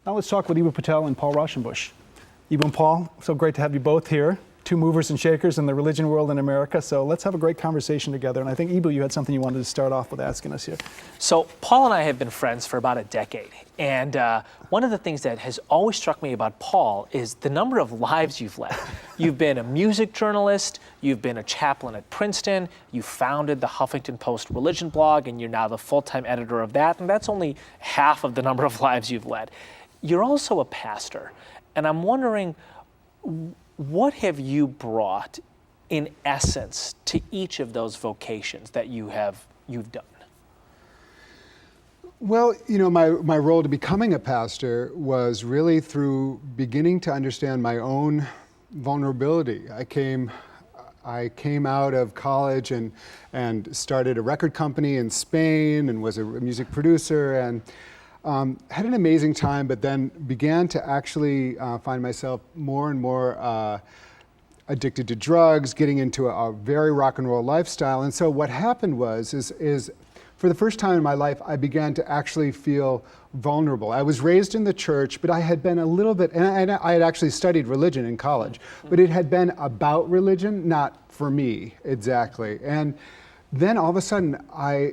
Now let's talk with Eboo Patel and Paul Raushenbush. Eboo and Paul, so great to have you both here. Two movers and shakers in the religion world in America. So let's have a great conversation together. And I think, Eboo, you had something you wanted to start off with asking us here. So Paul and I have been friends for about a decade. And one of the things that has always struck me about Paul is the number of lives you've led. You've been a music journalist, you've been a chaplain at Princeton, you founded the Huffington Post religion blog, and you're now the full-time editor of that. And that's only half of the number of lives you've led. You're also a pastor. And I'm wondering, what have you brought, in essence, to each of those vocations that you've done? Well, you know, my role to becoming a pastor was really through beginning to understand my own vulnerability. I came out of college and started a record company in Spain and was a music producer and had an amazing time, but then began to actually find myself more and more addicted to drugs, getting into a very rock and roll lifestyle. And so what happened is for the first time in my life, I began to actually feel vulnerable. I was raised in the church, but I had been a little bit, and I had actually studied religion in college, but it had been about religion, not for me exactly. And then all of a sudden,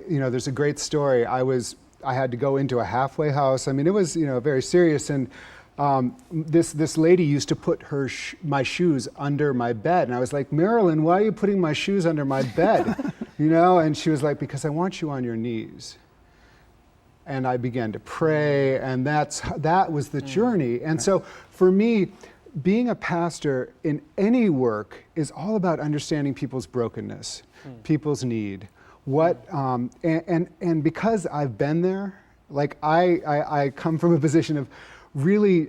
there's a great story. I had to go into a halfway house. I mean, it was, very serious. And this lady used to put my shoes under my bed. And I was like, Marilyn, why are you putting my shoes under my bed? And she was like, because I want you on your knees. And I began to pray, and that was the journey. And so for me, being a pastor in any work is all about understanding people's brokenness, people's need. And because I've been there, like I come from a position of really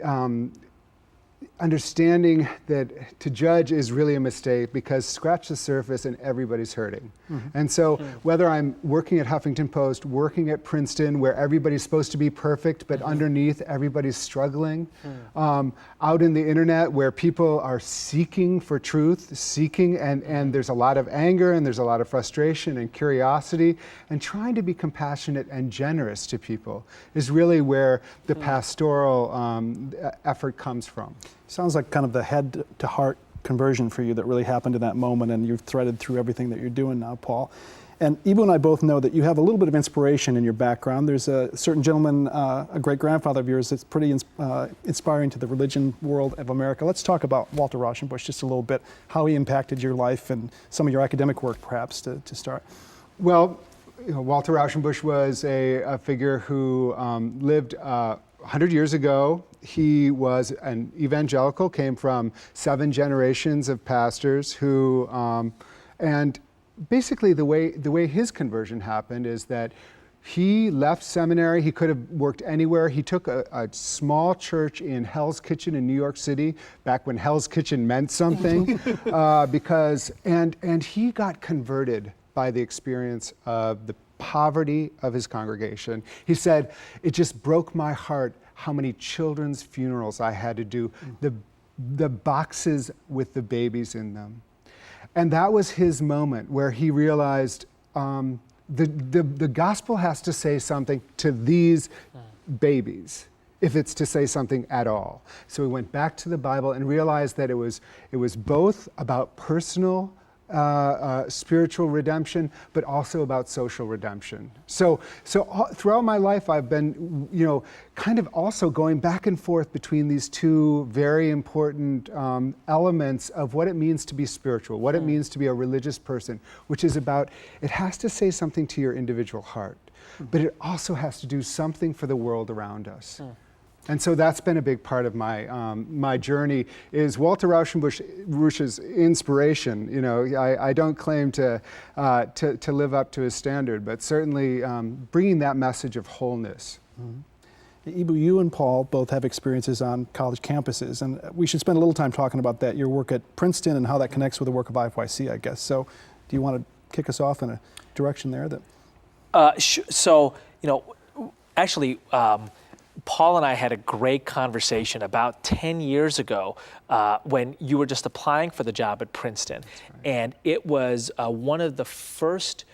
understanding that to judge is really a mistake, because scratch the surface and everybody's hurting. And so whether I'm working at Huffington Post, working at Princeton, where everybody's supposed to be perfect, but underneath everybody's struggling, out in the internet where people are seeking for truth, and there's a lot of anger and there's a lot of frustration and curiosity, and trying to be compassionate and generous to people is really where the pastoral effort comes from. Sounds like kind of the head to heart conversion for you that really happened in that moment, and you've threaded through everything that you're doing now, Paul. And Eboo and I both know that you have a little bit of inspiration in your background. There's a certain gentleman, a great-grandfather of yours, that's pretty inspiring to the religion world of America. Let's talk about Walter Raushenbush just a little bit, how he impacted your life and some of your academic work, perhaps, to start. Well, Walter Raushenbush was a figure who lived 100 years ago. He was an evangelical, came from 7 generations of pastors who, and basically the way his conversion happened is that he left seminary. He could have worked anywhere. He took a small church in Hell's Kitchen in New York City, back when Hell's Kitchen meant something, and he got converted by the experience of the poverty of his congregation. He said, it just broke my heart how many children's funerals I had to do, the boxes with the babies in them. And that was his moment where he realized the gospel has to say something to these babies, if it's to say something at all. So he went back to the Bible and realized that it was both about personal spiritual redemption, but also about social redemption. So throughout my life, I've been, kind of also going back and forth between these two very important elements of what it means to be spiritual, what it means to be a religious person, which is about, it has to say something to your individual heart, but it also has to do something for the world around us. And so that's been a big part of my journey, is Walter Raushenbush's inspiration. I don't claim to live up to his standard, but certainly bringing that message of wholeness. Eboo, you and Paul both have experiences on college campuses, and we should spend a little time talking about that, your work at Princeton and how that connects with the work of IFYC, I guess. So do you want to kick us off in a direction there? Actually, Paul and I had a great conversation about 10 years ago when you were just applying for the job at Princeton. Right. And it was one of the first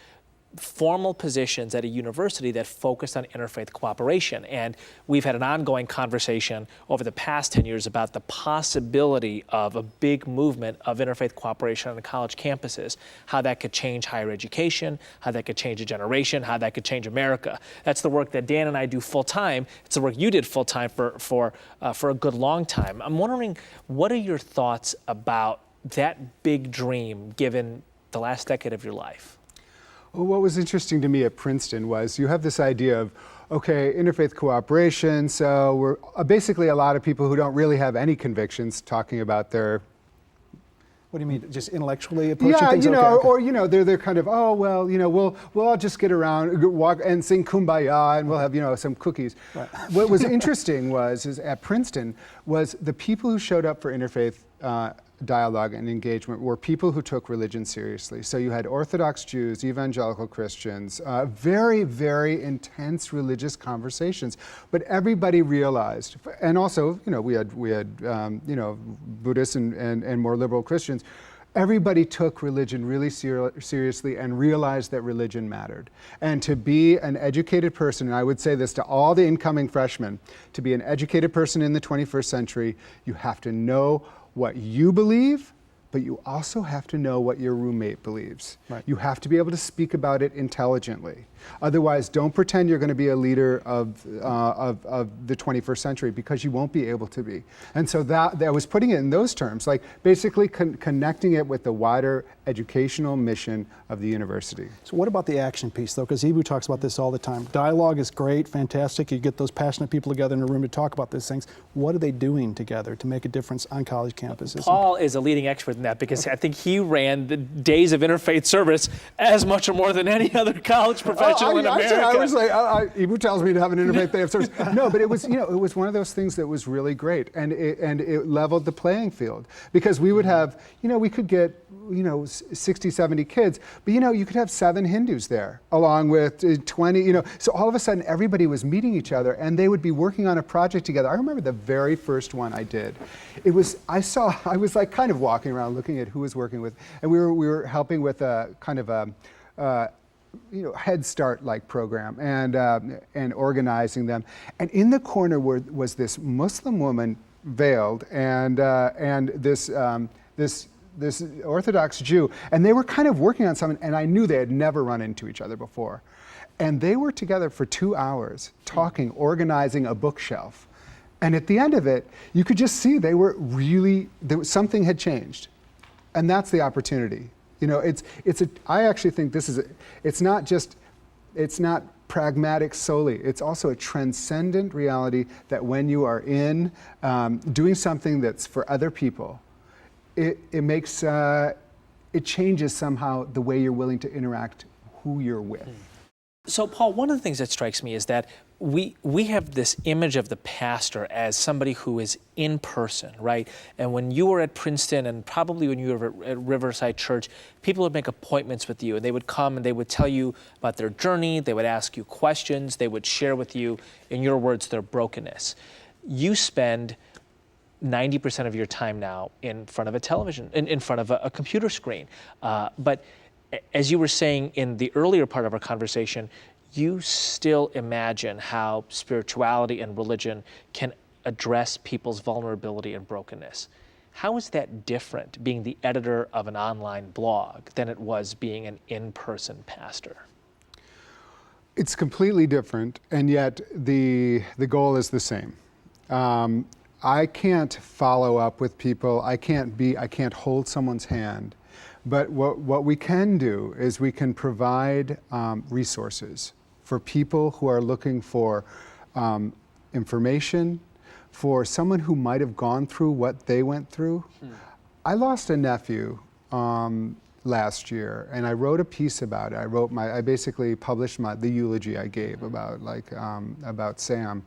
formal positions at a university that focused on interfaith cooperation. And we've had an ongoing conversation over the past 10 years about the possibility of a big movement of interfaith cooperation on the college campuses, how that could change higher education, how that could change a generation, how that could change America. That's the work that Dan and I do full time. It's the work you did full time for a good long time. I'm wondering, what are your thoughts about that big dream given the last decade of your life? Well, what was interesting to me at Princeton was you have this idea of, okay, interfaith cooperation, so we're basically a lot of people who don't really have any convictions talking about their... What do you mean, just intellectually approaching things? Yeah, you know, Okay. or, you know, they're kind of, oh, well, you know, we'll all just get around, walk and sing Kumbaya, and we'll have, you know, some cookies. Right. What was interesting is at Princeton was the people who showed up for interfaith dialogue and engagement were people who took religion seriously. So you had Orthodox Jews, evangelical Christians, very, very intense religious conversations. But everybody realized, and also, you know, we had you know, Buddhists and more liberal Christians. Everybody took religion really seriously and realized that religion mattered. And to be an educated person, and I would say this to all the incoming freshmen, to be an educated person in the 21st century, you have to know what you believe, but you also have to know what your roommate believes. Right. You have to be able to speak about it intelligently. Otherwise, don't pretend you're going to be a leader of the 21st century, because you won't be able to be. And so that I was putting it in those terms, like basically connecting it with the wider educational mission of the university. So what about the action piece, though? Because Eboo talks about this all the time. Dialogue is great, fantastic. You get those passionate people together in a room to talk about these things. What are they doing together to make a difference on college campuses? Paul is a leading expert in that, because I think he ran the days of interfaith service as much or more than any other college professional in America. I was like, Eboo tells me to have an interfaith day of service. No, but it was, you know, it was one of those things that was really great, and it leveled the playing field, because we would have, you know, we could get, you know, 60, 70 kids, but you know, you could have 7 Hindus there along with 20, you know, so all of a sudden everybody was meeting each other and they would be working on a project together. I remember the very first one I did. I was like kind of walking around looking at who was working with, and we were helping with a kind of a, you know, Head Start like program, and organizing them. And in the corner was this Muslim woman, veiled, and this Orthodox Jew, and they were kind of working on something, and I knew they had never run into each other before. And they were together for 2 hours talking, organizing a bookshelf. And at the end of it, you could just see they were really, something had changed. And that's the opportunity. You know, I actually think it's not pragmatic solely. It's also a transcendent reality that when you are in doing something that's for other people, it changes somehow the way you're willing to interact, who you're with. So, Paul, one of the things that strikes me is that we have this image of the pastor as somebody who is in person, right? And when you were at Princeton, and probably when you were at Riverside Church, people would make appointments with you, and they would come and they would tell you about their journey, they would ask you questions, they would share with you, in your words, their brokenness. You spend 90% of your time now in front of a television, in front of a computer screen. But as you were saying in the earlier part of our conversation, you still imagine how spirituality and religion can address people's vulnerability and brokenness. How is that different, being the editor of an online blog, than it was being an in-person pastor? It's completely different, and yet the goal is the same. I can't follow up with people. I can't hold someone's hand. But what we can do is we can provide resources for people who are looking for information, for someone who might have gone through what they went through. I lost a nephew last year, and I wrote a piece about it. I basically published the eulogy I gave about Sam.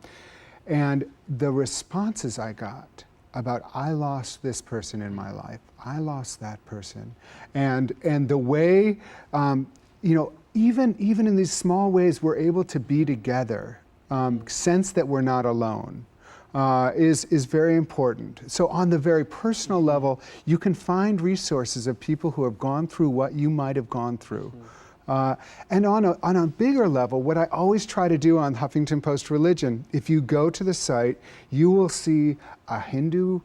And the responses I got about, I lost this person in my life, I lost that person, and the way, you know, even in these small ways we're able to be together, sense that we're not alone, is very important. So on the very personal level, you can find resources of people who have gone through what you might have gone through. And on a bigger level, what I always try to do on Huffington Post Religion, if you go to the site, you will see a Hindu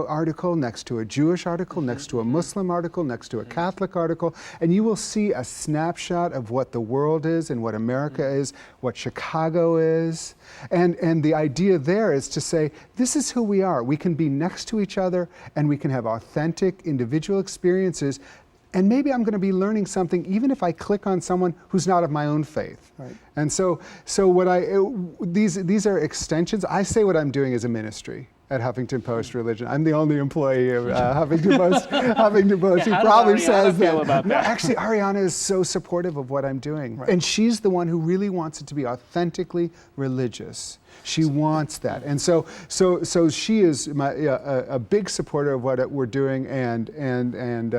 article next to a Jewish article, next to a Muslim article, next to a Catholic article, and you will see a snapshot of what the world is and what America is, what Chicago is. And the idea there is to say, this is who we are. We can be next to each other and we can have authentic individual experiences. And maybe I'm going to be learning something even if I click on someone who's not of my own faith. Right. And so these are extensions. I say what I'm doing is a ministry at Huffington Post Religion. I'm the only employee of Huffington Post. Huffington Post who probably says that. No, actually, Ariana is so supportive of what I'm doing, right. And she's the one who really wants it to be authentically religious. She wants that, and so she is a big supporter of what we're doing, and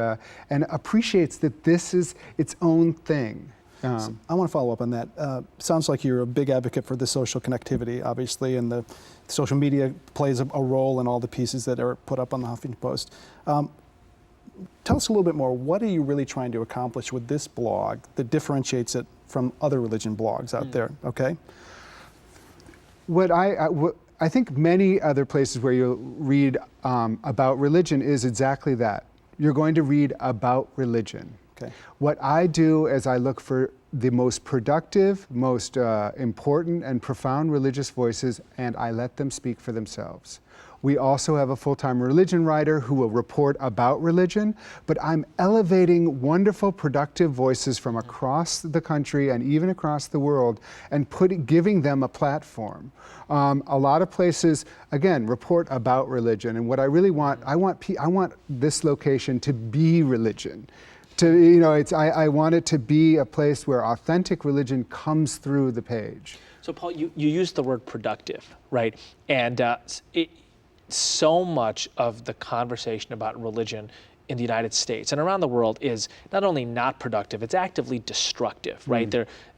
appreciates that this is its own thing. So I want to follow up on that. Sounds like you're a big advocate for the social connectivity, obviously, and the social media plays a role in all the pieces that are put up on the Huffington Post. Tell us a little bit more. What are you really trying to accomplish with this blog that differentiates it from other religion blogs out there? Okay. What I think many other places where you'll read about religion is exactly that. You're going to read about religion. Okay. What I do is I look for the most productive, most important and profound religious voices, and I let them speak for themselves. We also have a full-time religion writer who will report about religion, but I'm elevating wonderful, productive voices from across the country and even across the world and giving them a platform. A lot of places, again, report about religion, and what I really want, I want this location to be religion. I want it to be a place where authentic religion comes through the page. So Paul, you used the word productive, right? And so much of the conversation about religion in the United States and around the world is not only not productive, it's actively destructive, right?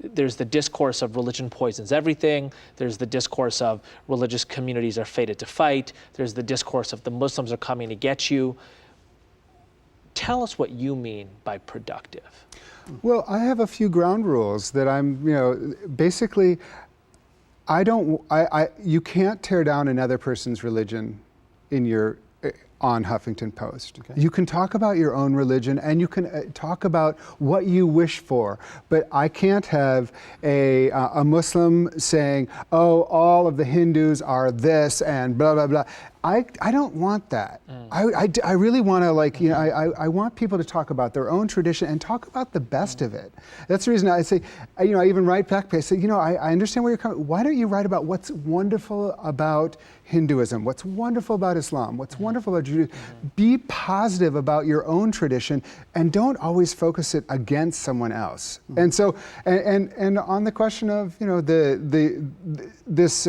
There's the discourse of religion poisons everything. There's the discourse of religious communities are fated to fight. There's the discourse of the Muslims are coming to get you. Tell us what you mean by productive. Well, I have a few ground rules that basically, you can't tear down another person's religion on Huffington Post. Okay. You can talk about your own religion and you can talk about what you wish for, but I can't have a Muslim saying, oh, all of the Hindus are this and blah, blah, blah. I don't want that. I really want to I want people to talk about their own tradition and talk about the best of it. That's the reason I say, I even write back, I say, I understand where you're coming. Why don't you write about what's wonderful about Hinduism, what's wonderful about Islam, what's wonderful about Judaism. Be positive about your own tradition and don't always focus it against someone else. And so, and on the question of, this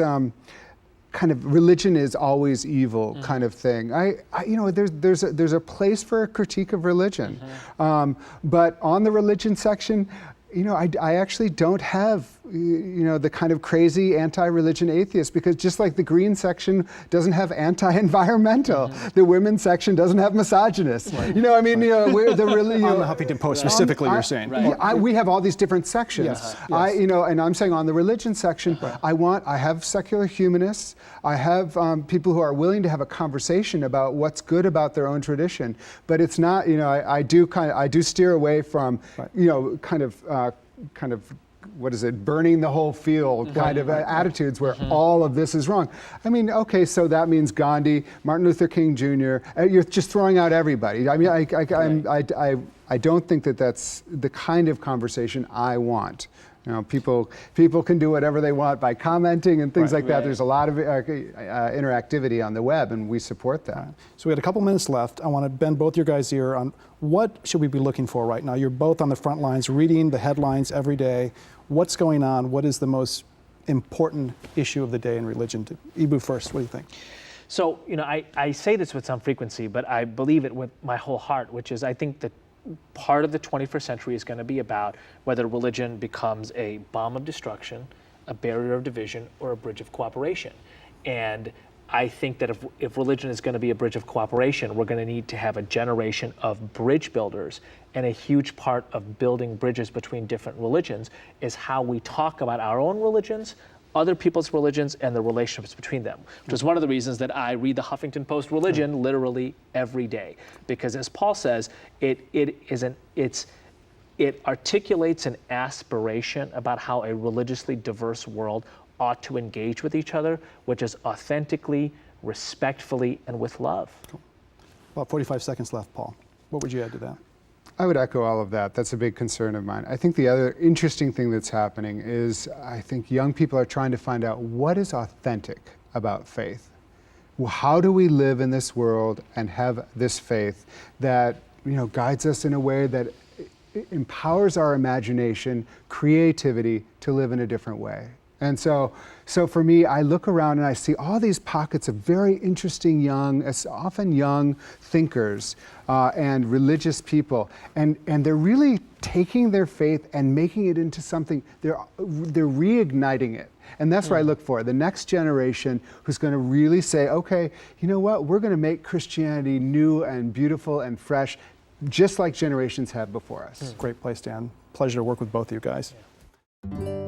kind of religion is always evil kind of thing. There's a place for a critique of religion. But on the religion section, I actually don't have, the kind of crazy anti-religion atheist, because just like the green section doesn't have anti-environmental, the women's section doesn't have misogynists. Right. On the Huffington Post specifically, you're saying. We have all these different sections. Yes. And I'm saying on the religion section, I have secular humanists. I have people who are willing to have a conversation about what's good about their own tradition. But it's not, I do steer away from, kind of what is it, burning the whole field kind of attitudes where all of this is wrong. I mean, okay, so that means Gandhi, Martin Luther King Jr., you're just throwing out everybody. I mean, I don't think that that's the kind of conversation I want. People can do whatever they want by commenting and things like that. There's a lot of interactivity on the web, and we support that. So we had a couple minutes left. I want to bend both your guys' ear on what should we be looking for right now. You're both on the front lines, reading the headlines every day. What's going on? What is the most important issue of the day in religion? Eboo first, what do you think? So, I say this with some frequency, but I believe it with my whole heart, which is I think that part of the 21st century is going to be about whether religion becomes a bomb of destruction, a barrier of division, or a bridge of cooperation. And I think that if religion is going to be a bridge of cooperation, we're going to need to have a generation of bridge builders. And a huge part of building bridges between different religions is how we talk about our own religions, other people's religions, and the relationships between them, which is one of the reasons that I read the Huffington Post Religion literally every day. Because as Paul says, it articulates an aspiration about how a religiously diverse world ought to engage with each other, which is authentically, respectfully, and with love. Cool. About 45 seconds left, Paul. What would you add to that? I would echo all of that. That's a big concern of mine. I think the other interesting thing that's happening is I think young people are trying to find out what is authentic about faith. How do we live in this world and have this faith that guides us in a way that empowers our imagination, creativity to live in a different way? And so for me, I look around and I see all these pockets of very interesting often young thinkers and religious people, and they're really taking their faith and making it into something. They're reigniting it, and that's what I look for. The next generation who's going to really say, okay, you know what? We're going to make Christianity new and beautiful and fresh, just like generations have before us. Great place, Dan. Pleasure to work with both of you guys. Yeah.